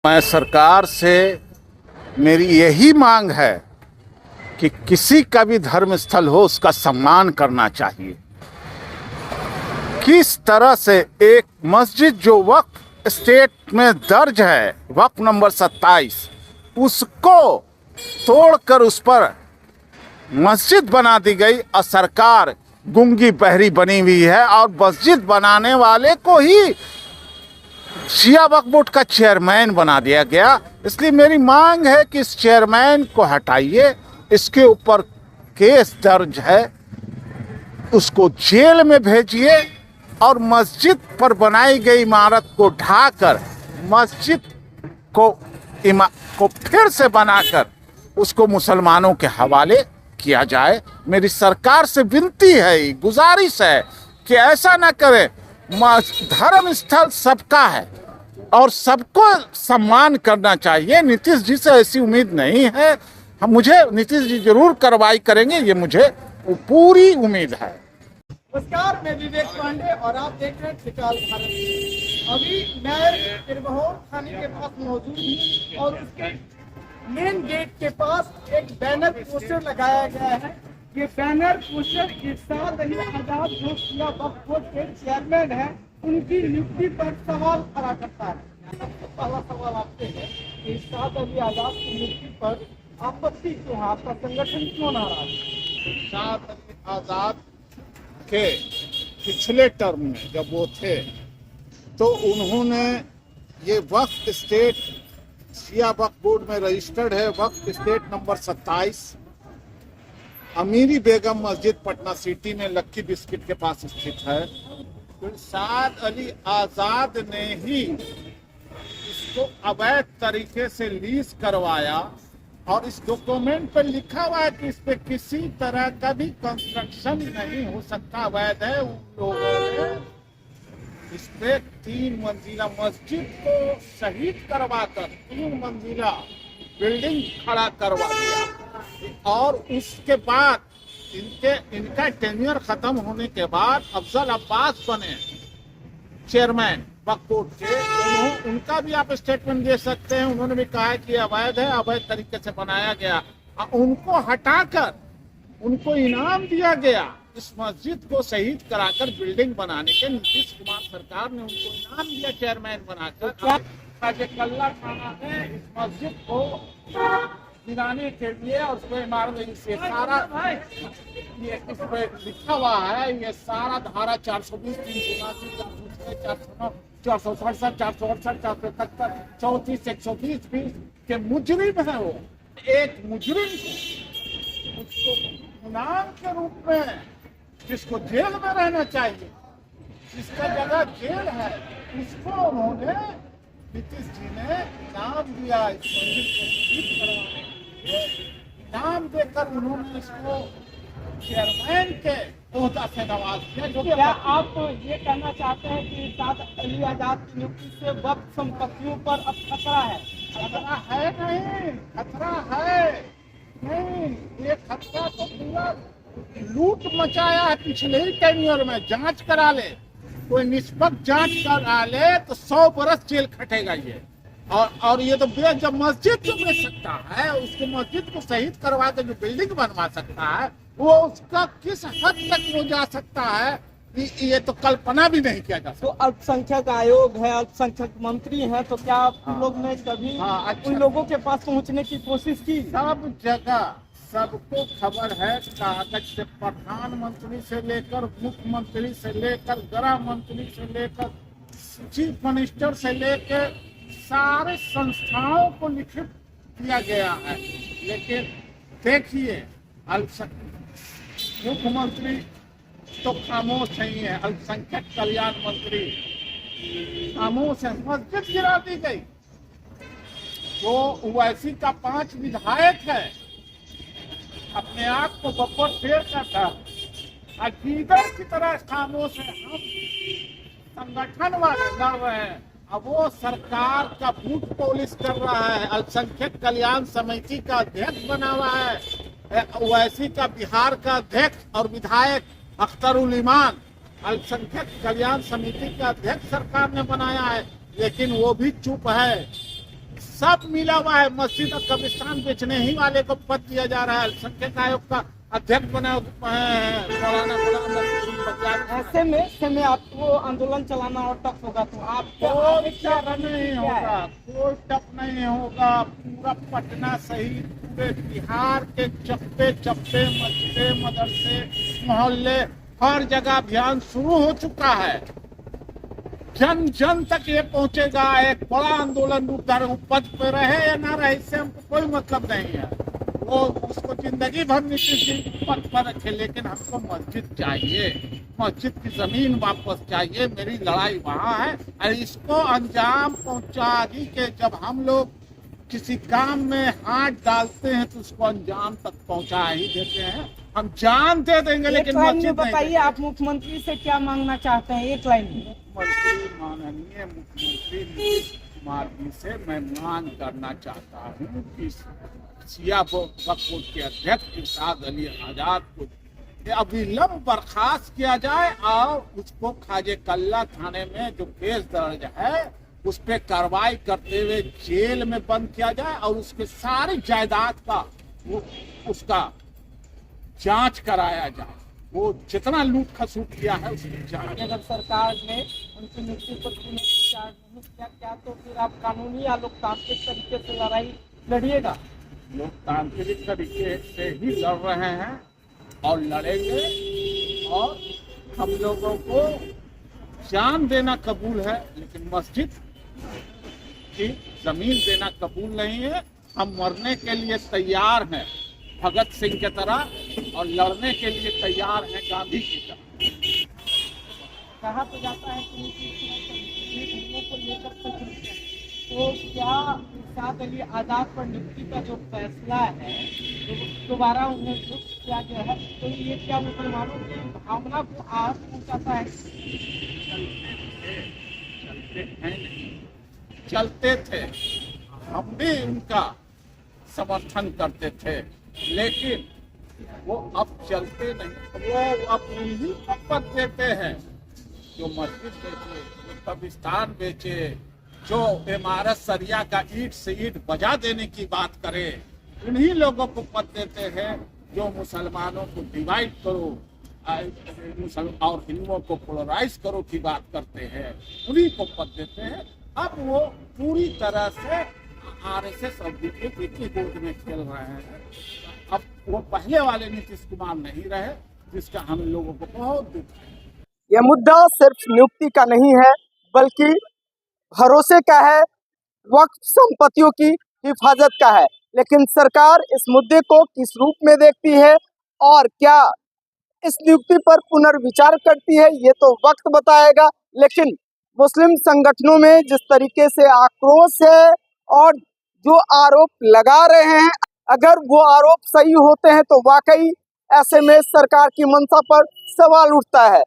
मैं सरकार से मेरी यही मांग है कि किसी का भी धर्म स्थल हो उसका सम्मान करना चाहिए। किस तरह से एक मस्जिद जो वक्फ स्टेट में दर्ज है, वक्फ नंबर 27, उसको तोड़कर उस पर मस्जिद बना दी गई और सरकार गूंगी बहरी बनी हुई है और मस्जिद बनाने वाले को ही शिया वक्फ बोर्ड का चेयरमैन बना दिया गया। इसलिए मेरी मांग है कि इस चेयरमैन को हटाइए, इसके ऊपर केस दर्ज है, उसको जेल में भेजिए और मस्जिद पर बनाई गई इमारत को ढाकर मस्जिद को फिर से बनाकर उसको मुसलमानों के हवाले किया जाए। मेरी सरकार से विनती है, गुजारिश है कि ऐसा न करें। धर्म स्थल सबका है और सबको सम्मान करना चाहिए। नीतीश जी से ऐसी उम्मीद नहीं है, मुझे नीतीश जी जरूर कार्रवाई करेंगे, ये मुझे पूरी उम्मीद है। नमस्कार, मैं विवेक पांडे और आप देख रहे हैं त्रिकाल भारत। अभी मैं तिरबहोर थाने के पास मौजूद हूँ और उसके मेन गेट के पास एक बैनर पोस्टर लगाया गया है। ये बैनर पोस्टर इरशाद अली आजाद जो शिया वक्फ बोर्ड के चेयरमैन है, उनकी नियुक्ति पर सवाल खड़ा करता है। पहला सवाल आपसे है कि इरशाद अली आजाद की नियुक्ति पर आपत्ति क्यों है, आपका संगठन क्यों नाराज है? इरशाद अली आजाद के पिछले टर्म में जब वो थे तो उन्होंने ये वक्फ स्टेट शिया वक्फ बोर्ड में रजिस्टर्ड है, वक्फ स्टेट नंबर 27, अमीरी बेगम मस्जिद पटना सिटी में लक्की बिस्किट के पास स्थित है। इरशाद अली आजाद ने ही इसको अवैध तरीके से लीज करवाया और इस डॉक्यूमेंट पर लिखा हुआ है कि इस पे किसी तरह का भी कंस्ट्रक्शन नहीं हो सकता, अवैध है। उन लोगों ने इस पे 3 मंजिला मस्जिद को शहीद करवाकर 3 मंजिला बिल्डिंग खड़ा करवा दिया और उसके बाद इनका टेन्योर खत्म होने के बाद अफजल अब्बास बने चेयरमैन वक्फ बोर्ड के। उनका भी आप स्टेटमेंट दे सकते हैं, उन्होंने भी कहा है कि अवैध है, अवैध तरीके से बनाया गया। उनको हटाकर उनको इनाम दिया गया इस मस्जिद को शहीद कराकर बिल्डिंग बनाने के। नीतीश कुमार सरकार ने उनको इनाम दिया चेयरमैन बनाकर। कल्ला थाना में इस मस्जिद को गिराने के लिए और उसको इमारत से सारा ये इस पे लिखा हुआ है, ये सारा धारा 420, 379, 467, 468, 471, 34, 130 के मुजरिम है। वो एक मुजरिम को उसको गुलाम के रूप में जिसको जेल में रहना चाहिए, जिसका जगह जेल है, उसको उन्होंने नीतीश जी ने नाम दिया इस मंदिर को शहीद करवाने के लिए। नाम देकर उन्होंने इसको चेयरमैन के ओहदा से नवाज दिया। जो क्या आप ये कहना चाहते हैं कि इरशाद अली आजाद की नियुक्ति से वक्फ संपत्तियों पर अब खतरा है? खतरा है नहीं, खतरा है नहीं, ये खतरा तो पूरा लूट मचाया है पिछले ही टेन्योर में। जांच करा ले, कोई निष्पक्ष जांच करा ले तो 100 बरस जेल खटेगा ये। और ये तो जब मस्जिद जो बन सकता है, उसको मस्जिद को शहीद करवा के जो बिल्डिंग बनवा सकता है, वो उसका किस हद तक वो जा सकता है, ये तो कल्पना भी नहीं किया जा सकता। तो अल्पसंख्यक आयोग है, अल्पसंख्यक मंत्री है, तो क्या आप लोग ने कभी उन लोगों के पास पहुंचने की कोशिश की? सब जगह सबको खबर है, कागज से प्रधानमंत्री से लेकर मुख्यमंत्री से लेकर गृह मंत्री से लेकर चीफ मिनिस्टर से लेकर सारे संस्थाओं को लिखित किया गया है। लेकिन देखिए, मुख्यमंत्री तो खामोश नहीं है, अल्पसंख्यक कल्याण मंत्री खामोश है। मस्जिद गिरा दी गई, वो ओवैसी का 5 विधायक है, अपने आप को बब्बर शेर करता है, अकीदर की तरह खामोश है। हम संगठन वाले लड़ रहे हैं, अब वो सरकार का बूट पॉलिश कर रहा है। अल्पसंख्यक कल्याण समिति का अध्यक्ष बना हुआ है, ओवैसी का बिहार का अध्यक्ष और विधायक अख्तरुल ईमान अल्पसंख्यक कल्याण समिति का अध्यक्ष सरकार ने बनाया है, लेकिन वो भी चुप है। सब मिला हुआ है। मस्जिद और कब्रिस्तान बेचने ही वाले को पद दिया जा रहा है। अल्पसंख्यक आयोग का अध्यक्ष बना मौलाना गुलाम नबी बगदादी। ऐसे में आपको आंदोलन चलाना और टफ होगा, तो आप कोई टफ नहीं होगा, कोई टफ नहीं होगा। पूरा पटना सहित पूरे बिहार के चप्पे चप्पे, मस्जिदे, मदरसे, मोहल्ले, हर जगह अभियान शुरू हो चुका है। जन जन तक ये पहुंचेगा। एक बड़ा आंदोलन रूप धारे। पद पे रहे या ना रहे, इससे हमको कोई मतलब नहीं है। वो उसको जिंदगी भर नीतीश जी पद पर रखे, लेकिन हमको मस्जिद चाहिए, मस्जिद की जमीन वापस चाहिए। मेरी लड़ाई वहाँ है। और इसको अंजाम पहुंचाने के जब हम लोग किसी काम में हाथ डालते हैं तो उसको अंजाम तक पहुंचा ही देते हैं। हम जान दे देंगे, लेकिन मस्जिद बताइए, आप मुख्यमंत्री से क्या मांगना चाहते हैं? एक लाइन में। मुख्यमंत्री माननीय मुख्यमंत्री नीतीश कुमार जी से मैं मांग करना चाहता हूँ कि शिया वक्फ बोर्ड के अध्यक्ष इरशाद अली आजाद को अविलंब बर्खास्त किया जाए और उसको खाजे कल्ला थाने में जो केस दर्ज है उस पर कार्रवाई करते हुए जेल में बंद किया जाए और उसके सारी जायदाद का उसका जांच कराया जाए। वो जितना लूट खसूट किया है उसकी जांच। अगर सरकार ने उनकी नियुक्ति पर पुनर्विचार नहीं किया क्या, तो फिर आप कानूनी या लोकतांत्रिक तरीके से लड़ाई लड़िएगा? लोकतांत्रिक तरीके से ही लड़ रहे हैं और लड़ेंगे। और हम लोगों को जान देना कबूल है, लेकिन मस्जिद की जमीन देना कबूल नहीं है। हम मरने के लिए तैयार हैं भगत सिंह की तरह और लड़ने के लिए तैयार हैं गांधी की तरह। कहा तो जाता है कि धर्मों को लेकर तो क्या इरशाद अली आजाद पर नियुक्ति का जो फैसला है दोबारा उन्हें नियुक्त किया गया है, तो ये क्या मुसलमानों की भावना को आहत पहुंचाता है? चलते हैं नहीं, चलते थे। हम भी उनका समर्थन करते थे, लेकिन वो अब चलते नहीं। वो अपनी ही पद देते हैं। जो मस्जिद बेचे, जो कब्रिस्तान बेचे, जो इमारत सरिया का ईंट से ईंट बजा देने की बात करे, इन्हीं लोगों को पद देते हैं। जो मुसलमानों को डिवाइड करो और हिंदुओं को पोलराइज करो की बात करते हैं, उन्हीं को पद देते हैं। अब वो पूरी तरह से आरएसएस और बीजेपी की गोद में खेल रहे हैं। अब वो पहले वाले नीतीश कुमार नहीं रहे, जिसका हम लोगों को बहुत दुख है। यह मुद्दा सिर्फ नियुक्ति का नहीं है, बल्कि भरोसे का है, वक्फ संपत्तियों की हिफाजत का है। लेकिन सरकार इस मुद्दे को किस रूप में देखती है और क्या इस नियुक्ति पर पुनर्विचार करती है, ये तो वक्त बताएगा। लेकिन मुस्लिम संगठनों में जिस तरीके से आक्रोश है और जो आरोप लगा रहे हैं, अगर वो आरोप सही होते हैं तो वाकई ऐसे में सरकार की मंशा पर सवाल उठता है।